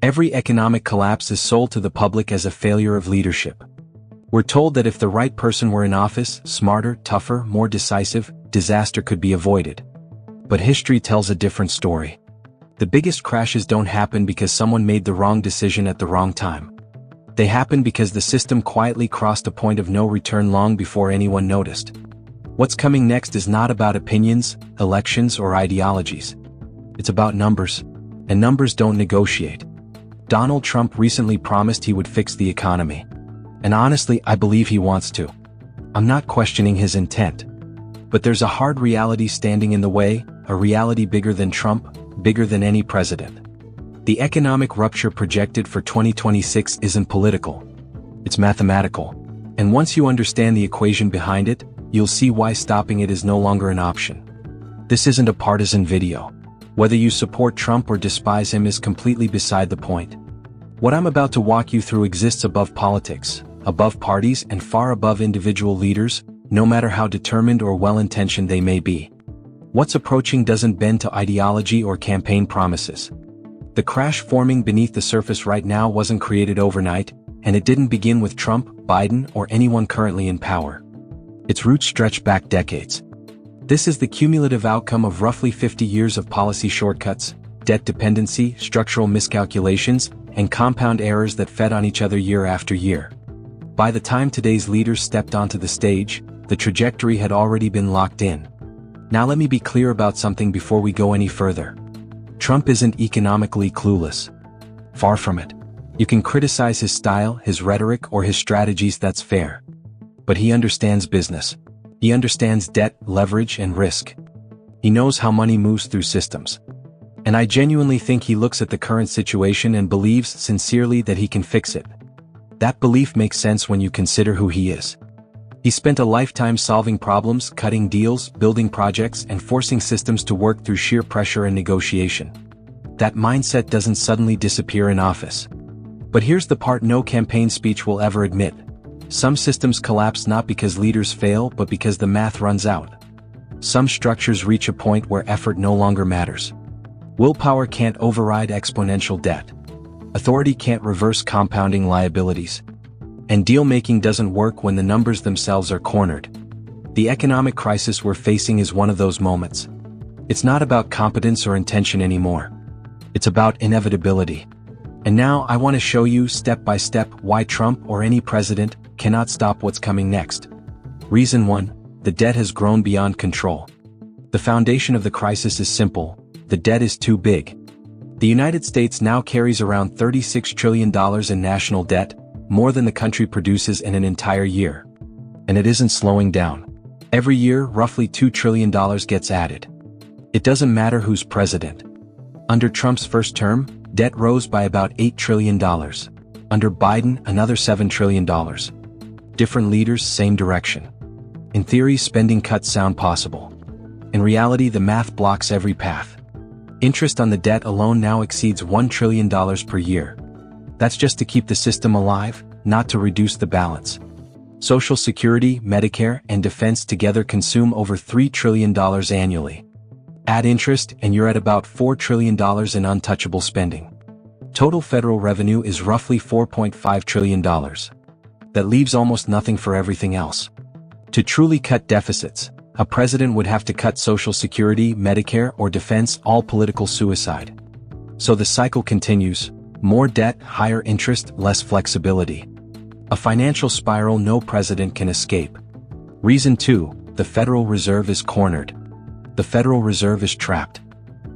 Every economic collapse is sold to the public as a failure of leadership. We're told that if the right person were in office, smarter, tougher, more decisive, disaster could be avoided. But history tells a different story. The biggest crashes don't happen because someone made the wrong decision at the wrong time. They happen because the system quietly crossed a point of no return long before anyone noticed. What's coming next is not about opinions, elections, or ideologies. It's about numbers. And numbers don't negotiate. Donald Trump recently promised he would fix the economy. And honestly, I believe he wants to. I'm not questioning his intent. But there's a hard reality standing in the way, a reality bigger than Trump, bigger than any president. The economic rupture projected for 2026 isn't political. It's mathematical. And once you understand the equation behind it, you'll see why stopping it is no longer an option. This isn't a partisan video. Whether you support Trump or despise him is completely beside the point. What I'm about to walk you through exists above politics, above parties, and far above individual leaders, no matter how determined or well-intentioned they may be. What's approaching doesn't bend to ideology or campaign promises. The crash forming beneath the surface right now wasn't created overnight, and it didn't begin with Trump, Biden, or anyone currently in power. Its roots stretch back decades. This is the cumulative outcome of roughly 50 years of policy shortcuts, debt dependency, structural miscalculations, and compound errors that fed on each other year after year. By the time today's leaders stepped onto the stage, the trajectory had already been locked in. Now let me be clear about something before we go any further. Trump isn't economically clueless. Far from it. You can criticize his style, his rhetoric, or his strategies, that's fair. But he understands business. He understands debt, leverage, and risk. He knows how money moves through systems. And I genuinely think he looks at the current situation and believes sincerely that he can fix it. That belief makes sense when you consider who he is. He spent a lifetime solving problems, cutting deals, building projects, and forcing systems to work through sheer pressure and negotiation. That mindset doesn't suddenly disappear in office. But here's the part no campaign speech will ever admit. Some systems collapse not because leaders fail, but because the math runs out. Some structures reach a point where effort no longer matters. Willpower can't override exponential debt. Authority can't reverse compounding liabilities. And deal-making doesn't work when the numbers themselves are cornered. The economic crisis we're facing is one of those moments. It's not about competence or intention anymore. It's about inevitability. And now I want to show you step by step why Trump or any president cannot stop what's coming next. Reason 1. The debt has grown beyond control. The foundation of the crisis is simple. The debt is too big. The United States now carries around $36 trillion in national debt, more than the country produces in an entire year. And it isn't slowing down. Every year, roughly $2 trillion gets added. It doesn't matter who's president. Under Trump's first term, debt rose by about $8 trillion. Under Biden, another $7 trillion. Different leaders, same direction. In theory, spending cuts sound possible. In reality, the math blocks every path. Interest on the debt alone now exceeds $1 trillion per year. That's just to keep the system alive, not to reduce the balance. Social Security, Medicare, and defense together consume over $3 trillion annually. Add interest, and you're at about $4 trillion in untouchable spending. Total federal revenue is roughly $4.5 trillion. That leaves almost nothing for everything else. To truly cut deficits, a president would have to cut Social Security, Medicare, or defense, all political suicide. So the cycle continues. More debt, higher interest, less flexibility. A financial spiral no president can escape. Reason 2. The Federal Reserve is cornered. The Federal Reserve is trapped.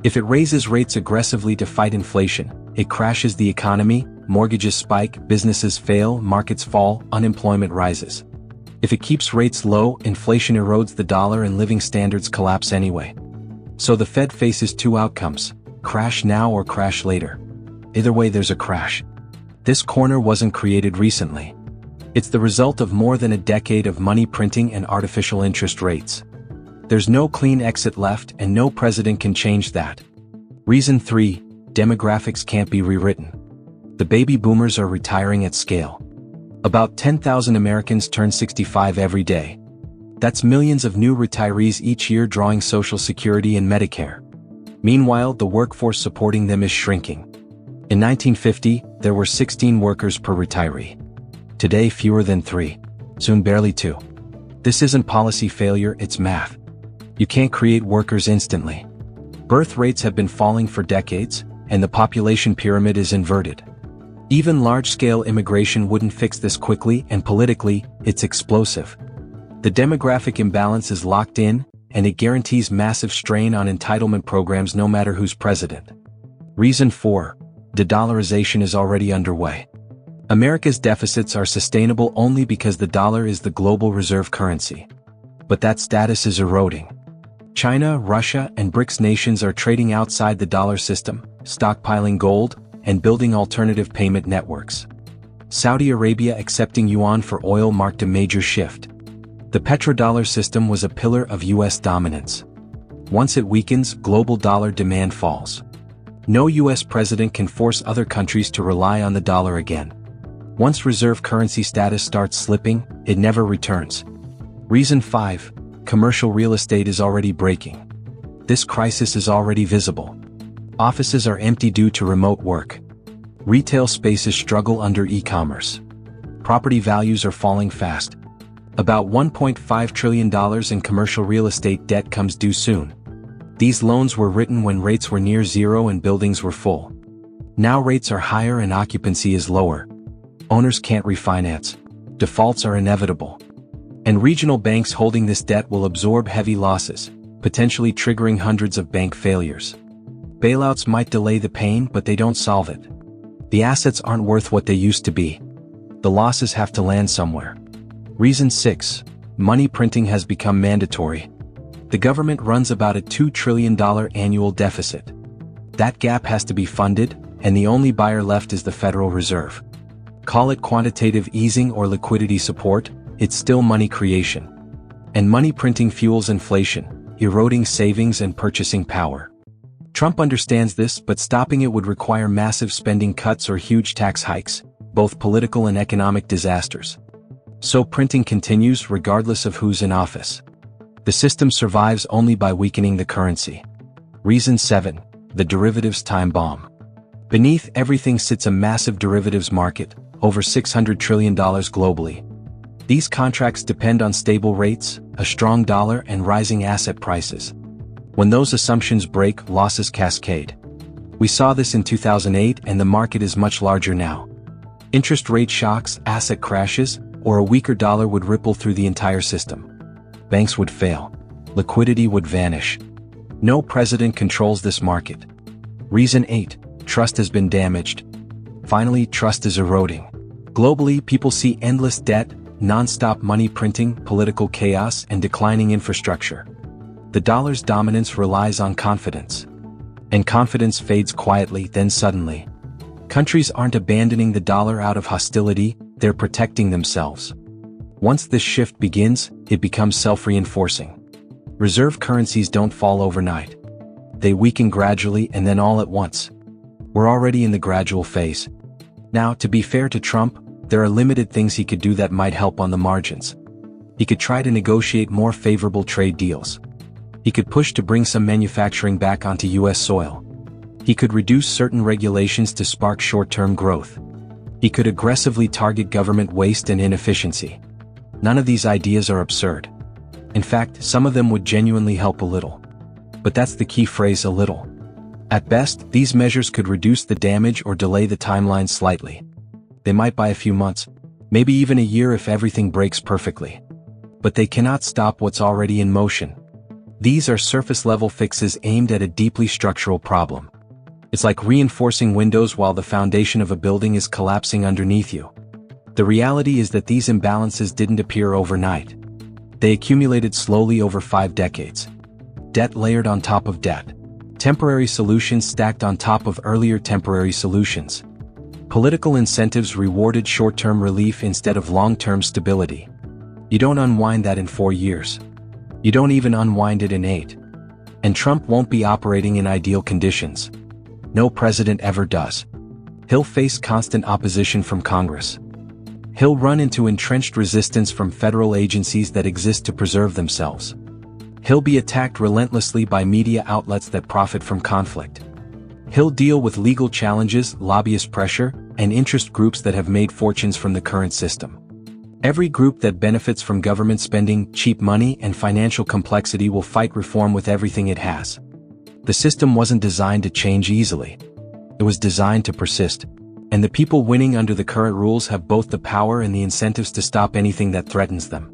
If it raises rates aggressively to fight inflation, it crashes the economy, mortgages spike, businesses fail, markets fall, unemployment rises. If it keeps rates low, inflation erodes the dollar and living standards collapse anyway. So the Fed faces two outcomes: crash now or crash later. Either way, there's a crash. This corner wasn't created recently. It's the result of more than a decade of money printing and artificial interest rates. There's no clean exit left, and no president can change that. Reason 3. Demographics can't be rewritten. The baby boomers are retiring at scale. About 10,000 Americans turn 65 every day. That's millions of new retirees each year drawing Social Security and Medicare. Meanwhile, the workforce supporting them is shrinking. In 1950, there were 16 workers per retiree. Today, fewer than 3. Soon barely 2. This isn't policy failure, it's math. You can't create workers instantly. Birth rates have been falling for decades, and the population pyramid is inverted. Even large-scale immigration wouldn't fix this quickly, and politically, it's explosive. The demographic imbalance is locked in, and it guarantees massive strain on entitlement programs no matter who's president. Reason 4. De-dollarization is already underway. America's deficits are sustainable only because the dollar is the global reserve currency. But that status is eroding. China, Russia, and BRICS nations are trading outside the dollar system, stockpiling gold, and building alternative payment networks. Saudi Arabia accepting yuan for oil marked a major shift. The petrodollar system was a pillar of U.S. dominance. Once it weakens, global dollar demand falls. No U.S. president can force other countries to rely on the dollar again. Once reserve currency status starts slipping, it never returns. Reason 5. Commercial real estate is already breaking. This crisis is already visible. Offices are empty due to remote work. Retail spaces struggle under e-commerce. Property values are falling fast. About $1.5 trillion in commercial real estate debt comes due soon. These loans were written when rates were near zero and buildings were full. Now rates are higher and occupancy is lower. Owners can't refinance. Defaults are inevitable. And regional banks holding this debt will absorb heavy losses, potentially triggering hundreds of bank failures. Bailouts might delay the pain, but they don't solve it. The assets aren't worth what they used to be. The losses have to land somewhere. Reason 6. Money printing has become mandatory. The government runs about a $2 trillion annual deficit. That gap has to be funded, and the only buyer left is the Federal Reserve. Call it quantitative easing or liquidity support, it's still money creation. And money printing fuels inflation, eroding savings and purchasing power. Trump understands this, but stopping it would require massive spending cuts or huge tax hikes, both political and economic disasters. So printing continues regardless of who's in office. The system survives only by weakening the currency. Reason 7. The derivatives time bomb. Beneath everything sits a massive derivatives market, over $600 trillion globally. These contracts depend on stable rates, a strong dollar, and rising asset prices. When those assumptions break, losses cascade. We saw this in 2008, and the market is much larger now. Interest rate shocks, asset crashes, or a weaker dollar would ripple through the entire system. Banks would fail. Liquidity would vanish. No president controls this market. Reason 8. Trust has been damaged. Finally, trust is eroding. Globally, people see endless debt, non-stop money printing, political chaos, and declining infrastructure. The dollar's dominance relies on confidence. And confidence fades quietly, then suddenly. Countries aren't abandoning the dollar out of hostility, they're protecting themselves. Once this shift begins, it becomes self-reinforcing. Reserve currencies don't fall overnight. They weaken gradually and then all at once. We're already in the gradual phase. Now, to be fair to Trump, there are limited things he could do that might help on the margins. He could try to negotiate more favorable trade deals. He could push to bring some manufacturing back onto U.S. soil. He could reduce certain regulations to spark short-term growth. He could aggressively target government waste and inefficiency. None of these ideas are absurd. In fact, some of them would genuinely help a little. But that's the key phrase, a little. At best, these measures could reduce the damage or delay the timeline slightly. They might buy a few months, maybe even a year if everything breaks perfectly. But they cannot stop what's already in motion. These are surface-level fixes aimed at a deeply structural problem. It's like reinforcing windows while the foundation of a building is collapsing underneath you. The reality is that these imbalances didn't appear overnight. They accumulated slowly over 5 decades. Debt layered on top of debt. Temporary solutions stacked on top of earlier temporary solutions. Political incentives rewarded short-term relief instead of long-term stability. You don't unwind that in 4 years. You don't even unwind it in 8. And Trump won't be operating in ideal conditions. No president ever does. He'll face constant opposition from Congress. He'll run into entrenched resistance from federal agencies that exist to preserve themselves. He'll be attacked relentlessly by media outlets that profit from conflict. He'll deal with legal challenges, lobbyist pressure, and interest groups that have made fortunes from the current system. Every group that benefits from government spending, cheap money, and financial complexity will fight reform with everything it has. The system wasn't designed to change easily. It was designed to persist. And the people winning under the current rules have both the power and the incentives to stop anything that threatens them.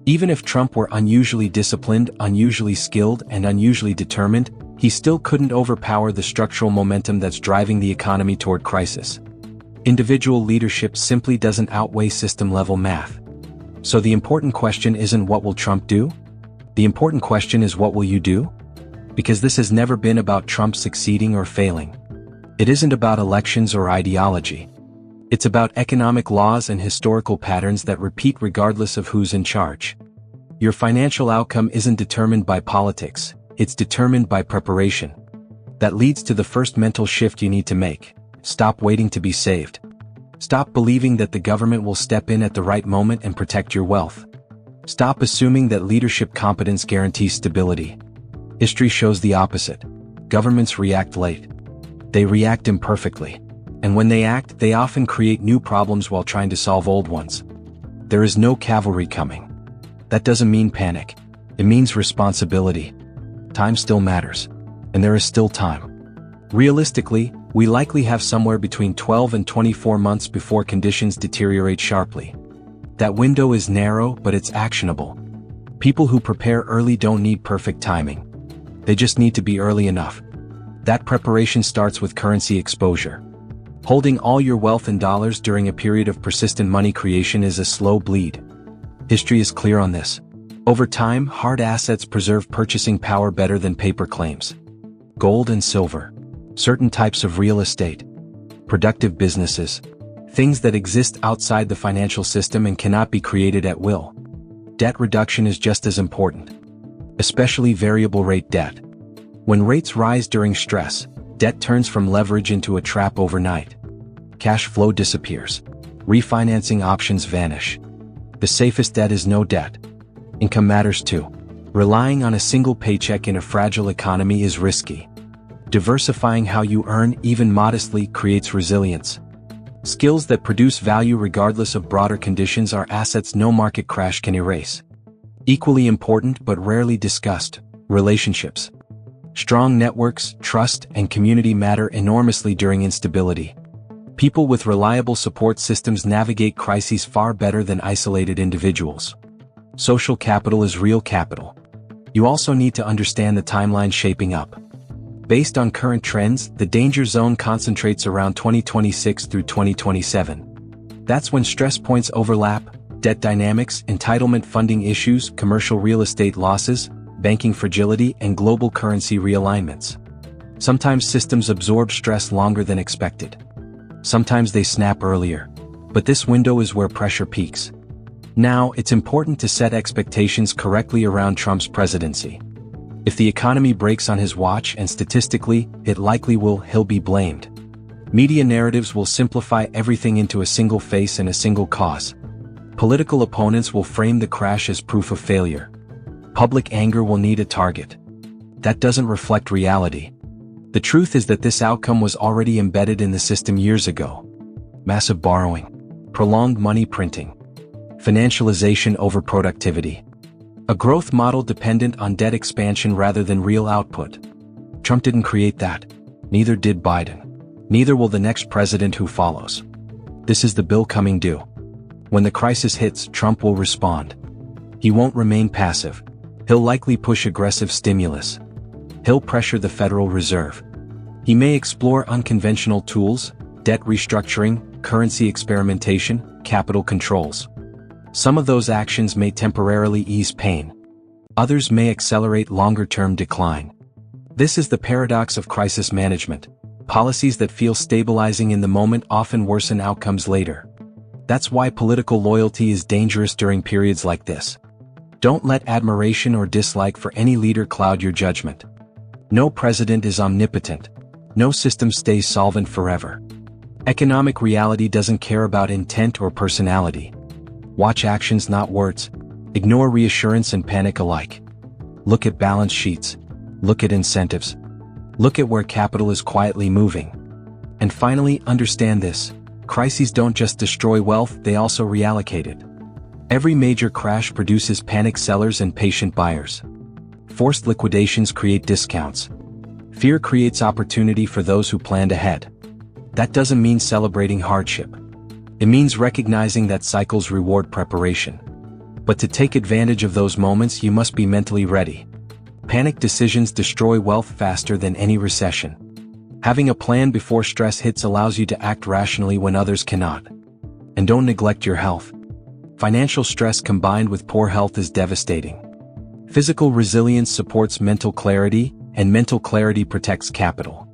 Even if Trump were unusually disciplined, unusually skilled, and unusually determined, he still couldn't overpower the structural momentum that's driving the economy toward crisis. Individual leadership simply doesn't outweigh system-level math. So the important question isn't what will Trump do? The important question is what will you do? Because this has never been about Trump succeeding or failing. It isn't about elections or ideology. It's about economic laws and historical patterns that repeat regardless of who's in charge. Your financial outcome isn't determined by politics, it's determined by preparation. That leads to the first mental shift you need to make. Stop waiting to be saved. Stop believing that the government will step in at the right moment and protect your wealth. Stop assuming that leadership competence guarantees stability. History shows the opposite. Governments react late. They react imperfectly. And when they act, they often create new problems while trying to solve old ones. There is no cavalry coming. That doesn't mean panic. It means responsibility. Time still matters. And there is still time. Realistically, we likely have somewhere between 12 and 24 months before conditions deteriorate sharply. That window is narrow, but it's actionable. People who prepare early don't need perfect timing. They just need to be early enough. That preparation starts with currency exposure. Holding all your wealth in dollars during a period of persistent money creation is a slow bleed. History is clear on this. Over time, hard assets preserve purchasing power better than paper claims. Gold and silver, certain types of real estate, productive businesses, things that exist outside the financial system and cannot be created at will. Debt reduction is just as important, especially variable rate debt. When rates rise during stress, debt turns from leverage into a trap overnight. Cash flow disappears. Refinancing options vanish. The safest debt is no debt. Income matters too. Relying on a single paycheck in a fragile economy is risky. Diversifying how you earn, even modestly, creates resilience. Skills that produce value regardless of broader conditions are assets no market crash can erase. Equally important but rarely discussed, relationships. Strong networks, trust, and community matter enormously during instability. People with reliable support systems navigate crises far better than isolated individuals. Social capital is real capital. You also need to understand the timeline shaping up. Based on current trends, the danger zone concentrates around 2026 through 2027. That's when stress points overlap, debt dynamics, entitlement funding issues, commercial real estate losses, banking fragility, and global currency realignments. Sometimes systems absorb stress longer than expected. Sometimes they snap earlier. But this window is where pressure peaks. Now, it's important to set expectations correctly around Trump's presidency. If the economy breaks on his watch, and statistically, it likely will, he'll be blamed. Media narratives will simplify everything into a single face and a single cause. Political opponents will frame the crash as proof of failure. Public anger will need a target. That doesn't reflect reality. The truth is that this outcome was already embedded in the system years ago. Massive borrowing, prolonged money printing, financialization over productivity. A growth model dependent on debt expansion rather than real output. Trump didn't create that. Neither did Biden. Neither will the next president who follows. This is the bill coming due. When the crisis hits, Trump will respond. He won't remain passive. He'll likely push aggressive stimulus. He'll pressure the Federal Reserve. He may explore unconventional tools, debt restructuring, currency experimentation, capital controls. Some of those actions may temporarily ease pain. Others may accelerate longer-term decline. This is the paradox of crisis management. Policies that feel stabilizing in the moment often worsen outcomes later. That's why political loyalty is dangerous during periods like this. Don't let admiration or dislike for any leader cloud your judgment. No president is omnipotent. No system stays solvent forever. Economic reality doesn't care about intent or personality. Watch actions, not words. Ignore reassurance and panic alike. Look at balance sheets. Look at incentives. Look at where capital is quietly moving. And finally, understand this. Crises don't just destroy wealth, they also reallocate it. Every major crash produces panicked sellers and patient buyers. Forced liquidations create discounts. Fear creates opportunity for those who planned ahead. That doesn't mean celebrating hardship. It means recognizing that cycles reward preparation. But to take advantage of those moments, you must be mentally ready. Panic decisions destroy wealth faster than any recession. Having a plan before stress hits allows you to act rationally when others cannot. And don't neglect your health. Financial stress combined with poor health is devastating. Physical resilience supports mental clarity, and mental clarity protects capital.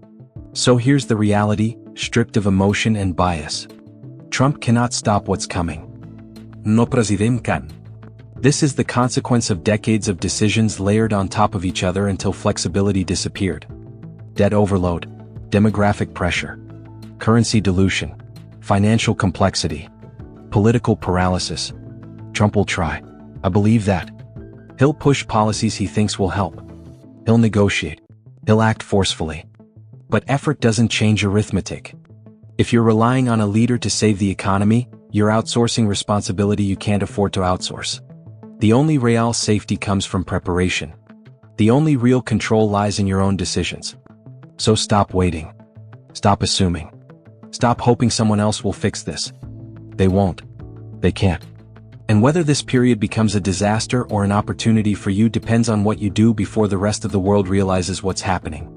So here's the reality, stripped of emotion and bias. Trump cannot stop what's coming. No president can. This is the consequence of decades of decisions layered on top of each other until flexibility disappeared. Debt overload, demographic pressure, currency dilution, financial complexity, political paralysis. Trump will try. I believe that. He'll push policies he thinks will help. He'll negotiate. He'll act forcefully. But effort doesn't change arithmetic. If you're relying on a leader to save the economy, you're outsourcing responsibility you can't afford to outsource. The only real safety comes from preparation. The only real control lies in your own decisions. So stop waiting. Stop assuming. Stop hoping someone else will fix this. They won't. They can't. And whether this period becomes a disaster or an opportunity for you depends on what you do before the rest of the world realizes what's happening.